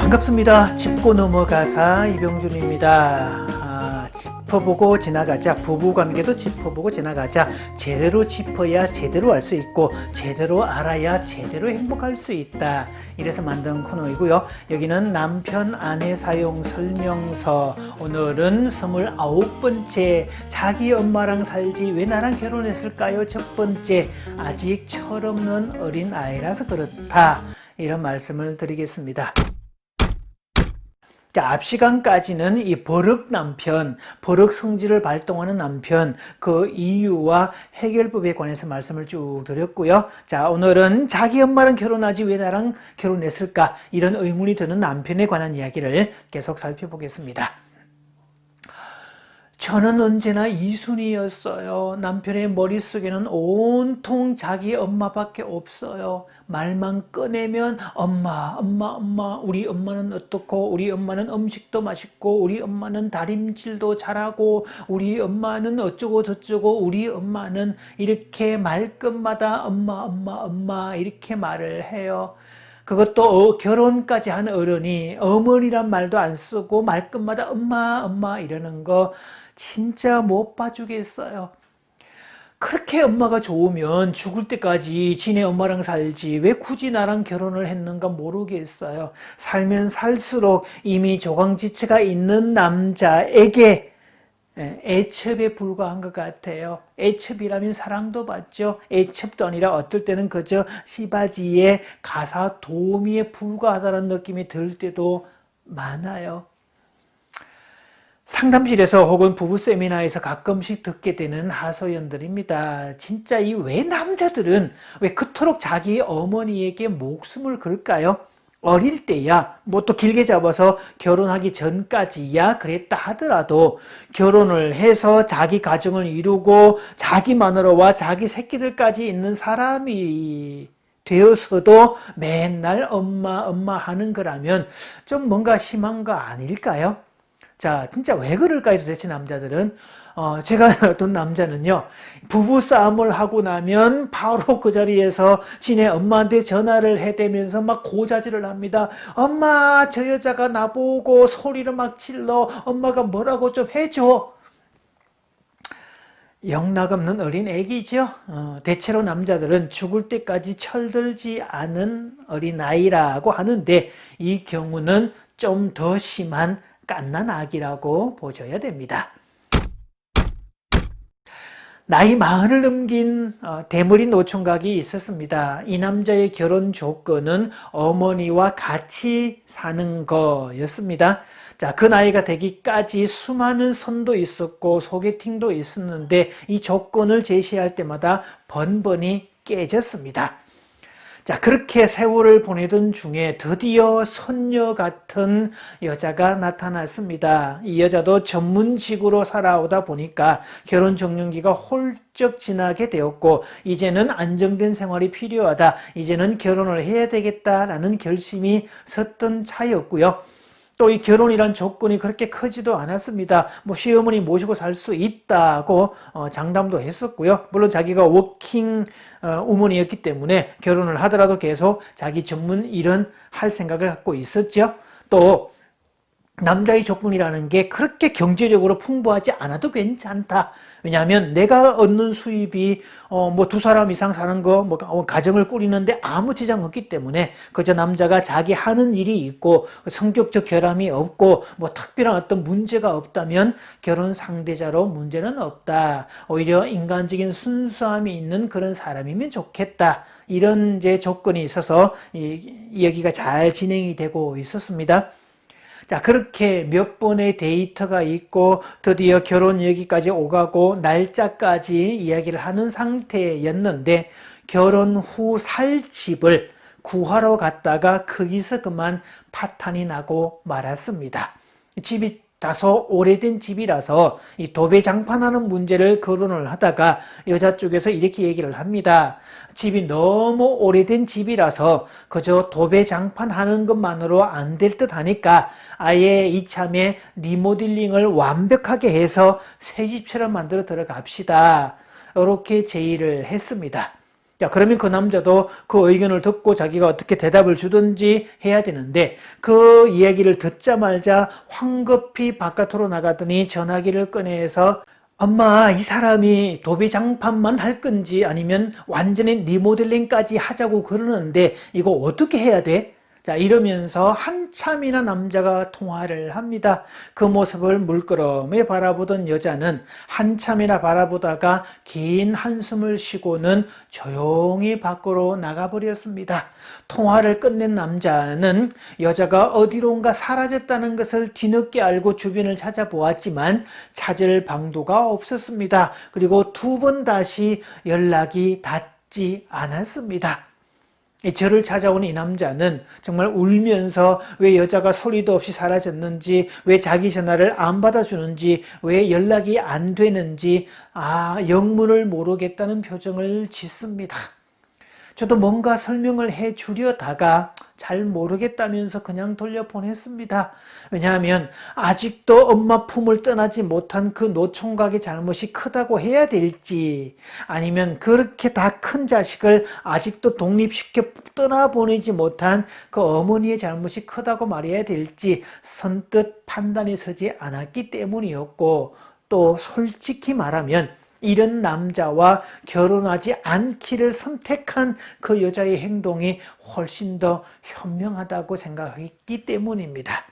반갑습니다. 짚고 넘어가사 이병준입니다. 짚어보고 지나가자. 부부관계도 짚어보고 지나가자. 제대로 짚어야 제대로 알 수 있고 제대로 알아야 제대로 행복할 수 있다. 이래서 만든 코너이고요. 여기는 남편 아내 사용 설명서. 오늘은 29번째 자기 엄마랑 살지 왜 나랑 결혼했을까요? 첫 번째, 아직 철없는 어린 아이라서 그렇다. 이런 말씀을 드리겠습니다. 앞 시간까지는 이 버럭 남편, 버럭 성질을 발동하는 남편, 그 이유와 해결법에 관해서 말씀을 쭉 드렸고요. 자, 오늘은 자기 엄마랑 결혼하지 왜 나랑 결혼했을까? 이런 의문이 드는 남편에 관한 이야기를 계속 살펴보겠습니다. 저는 언제나 이순이었어요. 남편의 머릿속에는 온통 자기 엄마밖에 없어요. 말만 꺼내면 엄마, 우리 엄마는 어떻고, 우리 엄마는 음식도 맛있고, 우리 엄마는 다림질도 잘하고, 우리 엄마는 어쩌고 저쩌고, 우리 엄마는 이렇게 말끝마다 엄마 이렇게 말을 해요. 그것도 결혼까지 한 어른이 어머니란 말도 안 쓰고 말끝마다 엄마 이러는 거 진짜 못 봐주겠어요. 그렇게 엄마가 좋으면 죽을 때까지 지네 엄마랑 살지 왜 굳이 나랑 결혼을 했는가 모르겠어요. 살면 살수록 이미 조강지체가 있는 남자에게 애첩에 불과한 것 같아요. 애첩이라면 사랑도 받죠. 애첩도 아니라 어떨 때는 그저 시바지의 가사 도우미에 불과하다는 느낌이 들 때도 많아요. 상담실에서 혹은 부부 세미나에서 가끔씩 듣게 되는 하소연들입니다. 진짜 이 왜 남자들은 왜 그토록 자기 어머니에게 목숨을 걸까요? 어릴 때야, 뭐 또 길게 잡아서 결혼하기 전까지야 그랬다 하더라도 결혼을 해서 자기 가정을 이루고 자기 마누라와 자기 새끼들까지 있는 사람이 되어서도 맨날 엄마 하는 거라면 좀 뭔가 심한 거 아닐까요? 자, 진짜 왜 그럴까요, 도대체 남자들은? 제가 어떤 남자는요, 부부싸움을 하고 나면 바로 그 자리에서 지네 엄마한테 전화를 해대면서 막 고자질을 합니다. 엄마, 저 여자가 나보고 소리를 막 질러. 엄마가 뭐라고 좀 해줘. 영락없는 어린 애기죠. 대체로 남자들은 죽을 때까지 철들지 않은 어린아이라고 하는데 이 경우는 좀 더 심한 갓난아기라고 보셔야 됩니다. 나이 40을 넘긴 대머리 노총각이 있었습니다. 이 남자의 결혼 조건은 어머니와 같이 사는 거였습니다. 자, 그 나이가 되기까지 수많은 선도 있었고 소개팅도 있었는데 이 조건을 제시할 때마다 번번이 깨졌습니다. 자, 그렇게 세월을 보내던 중에 드디어 손녀 같은 여자가 나타났습니다. 이 여자도 전문직으로 살아오다 보니까 결혼 적령기가 훌쩍 지나게 되었고 이제는 안정된 생활이 필요하다. 이제는 결혼을 해야 되겠다라는 결심이 섰던 차였고요. 또 이 결혼이란 조건이 그렇게 크지도 않았습니다. 뭐 시어머니 모시고 살 수 있다고 장담도 했었고요. 물론 자기가 워킹 우먼이었기 때문에 결혼을 하더라도 계속 자기 전문 일은 할 생각을 갖고 있었죠. 또 남자의 조건이라는 게 그렇게 경제적으로 풍부하지 않아도 괜찮다. 왜냐하면 내가 얻는 수입이 뭐 두 사람 이상 사는 거, 뭐 가정을 꾸리는데 아무 지장 없기 때문에 그저 남자가 자기 하는 일이 있고 성격적 결함이 없고 뭐 특별한 어떤 문제가 없다면 결혼 상대자로 문제는 없다. 오히려 인간적인 순수함이 있는 그런 사람이면 좋겠다. 이런 이제 조건이 있어서 여기가 잘 진행이 되고 있었습니다. 자, 그렇게 몇 번의 데이트가 있고 드디어 결혼 얘기까지 오가고 날짜까지 이야기를 하는 상태였는데 결혼 후 살 집을 구하러 갔다가 거기서 그만 파탄이 나고 말았습니다. 집이 다소 오래된 집이라서 이 도배 장판하는 문제를 거론을 하다가 여자 쪽에서 이렇게 얘기를 합니다. 집이 너무 오래된 집이라서 그저 도배 장판하는 것만으로 안 될 듯 하니까 아예 이참에 리모델링을 완벽하게 해서 새 집처럼 만들어 들어갑시다. 이렇게 제의를 했습니다. 자, 그러면 그 남자도 그 의견을 듣고 자기가 어떻게 대답을 주든지 해야 되는데 그 이야기를 듣자마자 황급히 바깥으로 나가더니 전화기를 꺼내서 엄마, 이 사람이 도배장판만 할 건지 아니면 완전히 리모델링까지 하자고 그러는데 이거 어떻게 해야 돼? 자, 이러면서 한참이나 남자가 통화를 합니다. 그 모습을 물끄러미 바라보던 여자는 한참이나 바라보다가 긴 한숨을 쉬고는 조용히 밖으로 나가버렸습니다. 통화를 끝낸 남자는 여자가 어디론가 사라졌다는 것을 뒤늦게 알고 주변을 찾아보았지만 찾을 방도가 없었습니다. 그리고 두 번 다시 연락이 닿지 않았습니다. 저를 찾아온 이 남자는 정말 울면서 왜 여자가 소리도 없이 사라졌는지, 왜 자기 전화를 안 받아주는지, 왜 연락이 안 되는지, 영문을 모르겠다는 표정을 짓습니다. 저도 뭔가 설명을 해 주려다가 잘 모르겠다면서 그냥 돌려보냈습니다. 왜냐하면 아직도 엄마 품을 떠나지 못한 그 노총각의 잘못이 크다고 해야 될지, 아니면 그렇게 다 큰 자식을 아직도 독립시켜 떠나보내지 못한 그 어머니의 잘못이 크다고 말해야 될지 선뜻 판단이 서지 않았기 때문이었고, 또 솔직히 말하면 이런 남자와 결혼하지 않기를 선택한 그 여자의 행동이 훨씬 더 현명하다고 생각했기 때문입니다.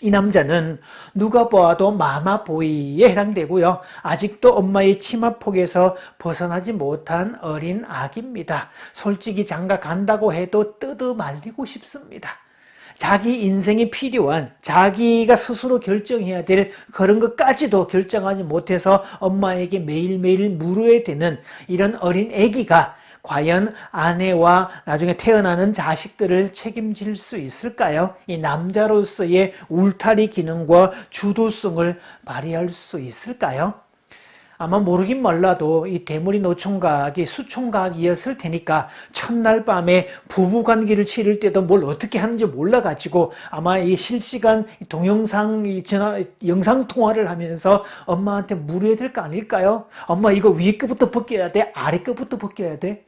이 남자는 누가 보아도 마마보이에 해당되고요. 아직도 엄마의 치마폭에서 벗어나지 못한 어린 아기입니다. 솔직히 장가 간다고 해도 뜯어 말리고 싶습니다. 자기 인생에 필요한, 자기가 스스로 결정해야 될 그런 것까지도 결정하지 못해서 엄마에게 매일매일 물어야 되는 이런 어린 아기가 과연 아내와 나중에 태어나는 자식들을 책임질 수 있을까요? 이 남자로서의 울타리 기능과 주도성을 발휘할 수 있을까요? 아마 모르긴 몰라도 이 대머리 노총각이 수총각이었을 테니까 첫날 밤에 부부관계를 치를 때도 뭘 어떻게 하는지 몰라가지고 아마 이 실시간 동영상 영상통화를 하면서 엄마한테 물어야 될 거 아닐까요? 엄마 이거 위에 거부터 벗겨야 돼? 아래 거부터 벗겨야 돼?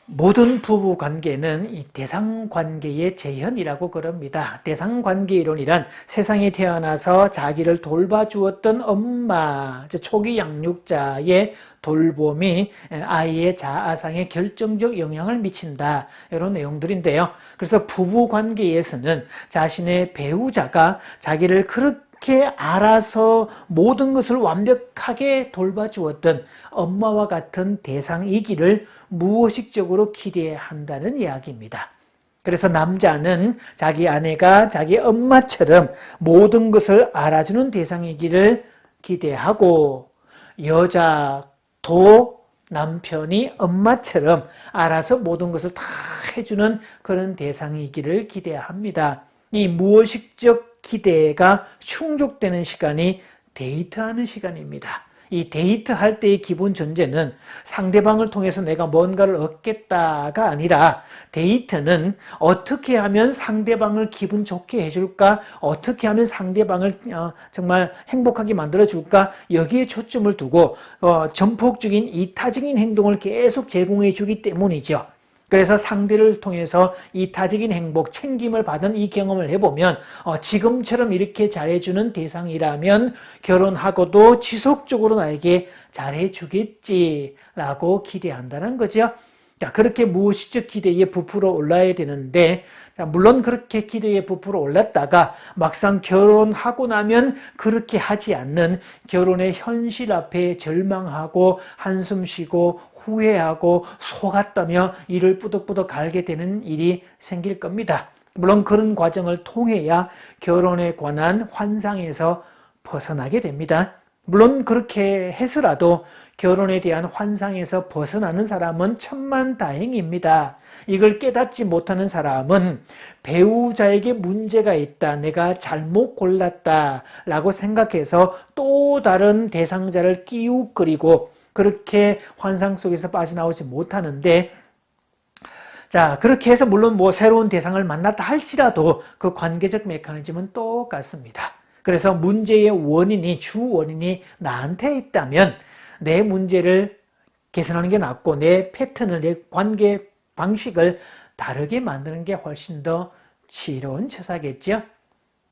모든 부부 관계는 이 대상관계의 재현이라고 그럽니다. 대상관계이론이란 세상에 태어나서 자기를 돌봐주었던 엄마, 초기 양육자의 돌봄이 아이의 자아상에 결정적 영향을 미친다. 이런 내용들인데요. 그래서 부부 관계에서는 자신의 배우자가 자기를 그렇게 알아서 모든 것을 완벽하게 돌봐주었던 엄마와 같은 대상이기를 무의식적으로 기대한다는 이야기입니다. 그래서 남자는 자기 아내가 자기 엄마처럼 모든 것을 알아주는 대상이기를 기대하고, 여자도 남편이 엄마처럼 알아서 모든 것을 다 해주는 그런 대상이기를 기대합니다. 이 무의식적 기대가 충족되는 시간이 데이트하는 시간입니다. 이 데이트할 때의 기본 전제는 상대방을 통해서 내가 뭔가를 얻겠다가 아니라, 데이트는 어떻게 하면 상대방을 기분 좋게 해줄까, 어떻게 하면 상대방을 정말 행복하게 만들어줄까, 여기에 초점을 두고 전폭적인 이타적인 행동을 계속 제공해 주기 때문이죠. 그래서 상대를 통해서 이타적인 행복, 챙김을 받은 이 경험을 해보면 지금처럼 이렇게 잘해주는 대상이라면 결혼하고도 지속적으로 나에게 잘해주겠지라고 기대한다는 거죠. 자, 그렇게 무의식적 기대에 부풀어 올라야 되는데, 물론 그렇게 기대에 부풀어 올랐다가 막상 결혼하고 나면 그렇게 하지 않는, 결혼의 현실 앞에 절망하고 한숨 쉬고 후회하고 속았다며 이를 뿌덕뿌덕 갈게 되는 일이 생길 겁니다. 물론 그런 과정을 통해야 결혼에 관한 환상에서 벗어나게 됩니다. 물론 그렇게 해서라도 결혼에 대한 환상에서 벗어나는 사람은 천만다행입니다. 이걸 깨닫지 못하는 사람은 배우자에게 문제가 있다, 내가 잘못 골랐다 라고 생각해서 또 다른 대상자를 끼우거리고 그렇게 환상 속에서 빠져나오지 못하는데, 자, 그렇게 해서 물론 새로운 대상을 만났다 할지라도 그 관계적 메커니즘은 똑같습니다. 그래서 문제의 원인이, 주 원인이 나한테 있다면 내 문제를 개선하는 게 낫고 내 패턴을, 내 관계 방식을 다르게 만드는 게 훨씬 더 지혜로운 처사겠죠.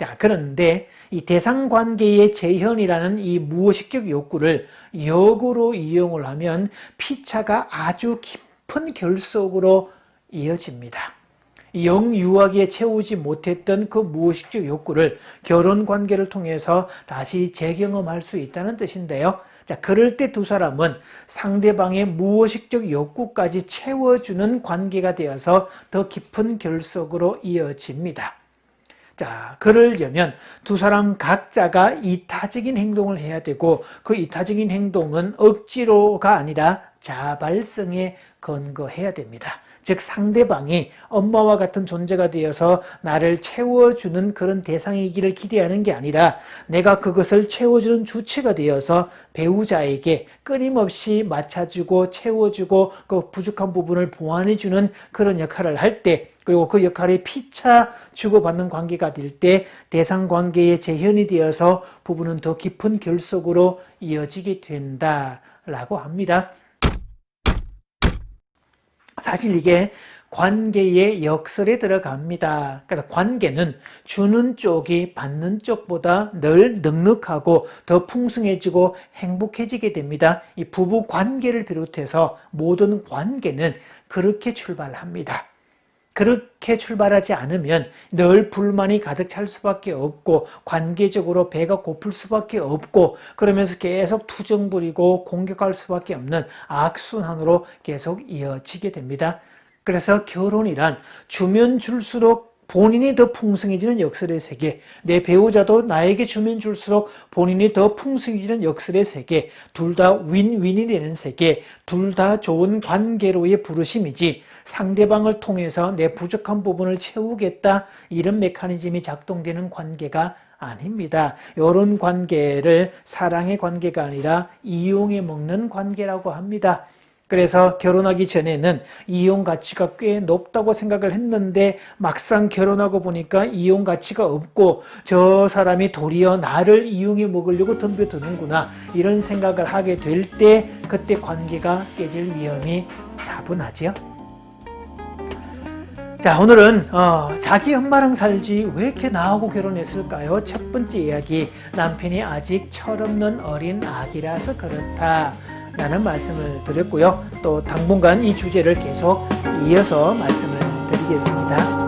자, 그런데 이 대상관계의 재현이라는 이 무의식적 욕구를 역으로 이용을 하면 피차가 아주 깊은 결속으로 이어집니다. 영유아기에 채우지 못했던 그 무의식적 욕구를 결혼관계를 통해서 다시 재경험할 수 있다는 뜻인데요. 자, 그럴 때 두 사람은 상대방의 무의식적 욕구까지 채워주는 관계가 되어서 더 깊은 결속으로 이어집니다. 자, 그러려면 두 사람 각자가 이타적인 행동을 해야 되고 그 이타적인 행동은 억지로가 아니라 자발성에 근거해야 됩니다. 즉 상대방이 엄마와 같은 존재가 되어서 나를 채워주는 그런 대상이기를 기대하는 게 아니라 내가 그것을 채워주는 주체가 되어서 배우자에게 끊임없이 맞춰주고 채워주고 그 부족한 부분을 보완해주는 그런 역할을 할 때, 그리고 그 역할이 피차 주고받는 관계가 될 때 대상관계의 재현이 되어서 부부는 더 깊은 결속으로 이어지게 된다라고 합니다. 사실 이게 관계의 역설에 들어갑니다. 그래서 관계는 주는 쪽이 받는 쪽보다 늘 넉넉하고 더 풍성해지고 행복해지게 됩니다. 이 부부 관계를 비롯해서 모든 관계는 그렇게 출발합니다. 그렇게 출발하지 않으면 늘 불만이 가득 찰 수밖에 없고 관계적으로 배가 고플 수밖에 없고 그러면서 계속 투정 부리고 공격할 수밖에 없는 악순환으로 계속 이어지게 됩니다. 그래서 결혼이란 주면 줄수록 본인이 더 풍성해지는 역설의 세계, 내 배우자도 나에게 주면 줄수록 본인이 더 풍성해지는 역설의 세계, 둘 다 윈윈이 되는 세계, 둘 다 좋은 관계로의 부르심이지 상대방을 통해서 내 부족한 부분을 채우겠다 이런 메커니즘이 작동되는 관계가 아닙니다. 이런 관계를 사랑의 관계가 아니라 이용해 먹는 관계라고 합니다. 그래서 결혼하기 전에는 이용 가치가 꽤 높다고 생각을 했는데 막상 결혼하고 보니까 이용 가치가 없고 저 사람이 도리어 나를 이용해 먹으려고 덤벼드는구나 이런 생각을 하게 될 때 그때 관계가 깨질 위험이 다분하지요. 자, 오늘은 자기 엄마랑 살지 왜 이렇게 나하고 결혼했을까요? 첫 번째 이야기, 남편이 아직 철없는 어린 아기라서 그렇다 라는 말씀을 드렸고요. 또 당분간 이 주제를 계속 이어서 말씀을 드리겠습니다.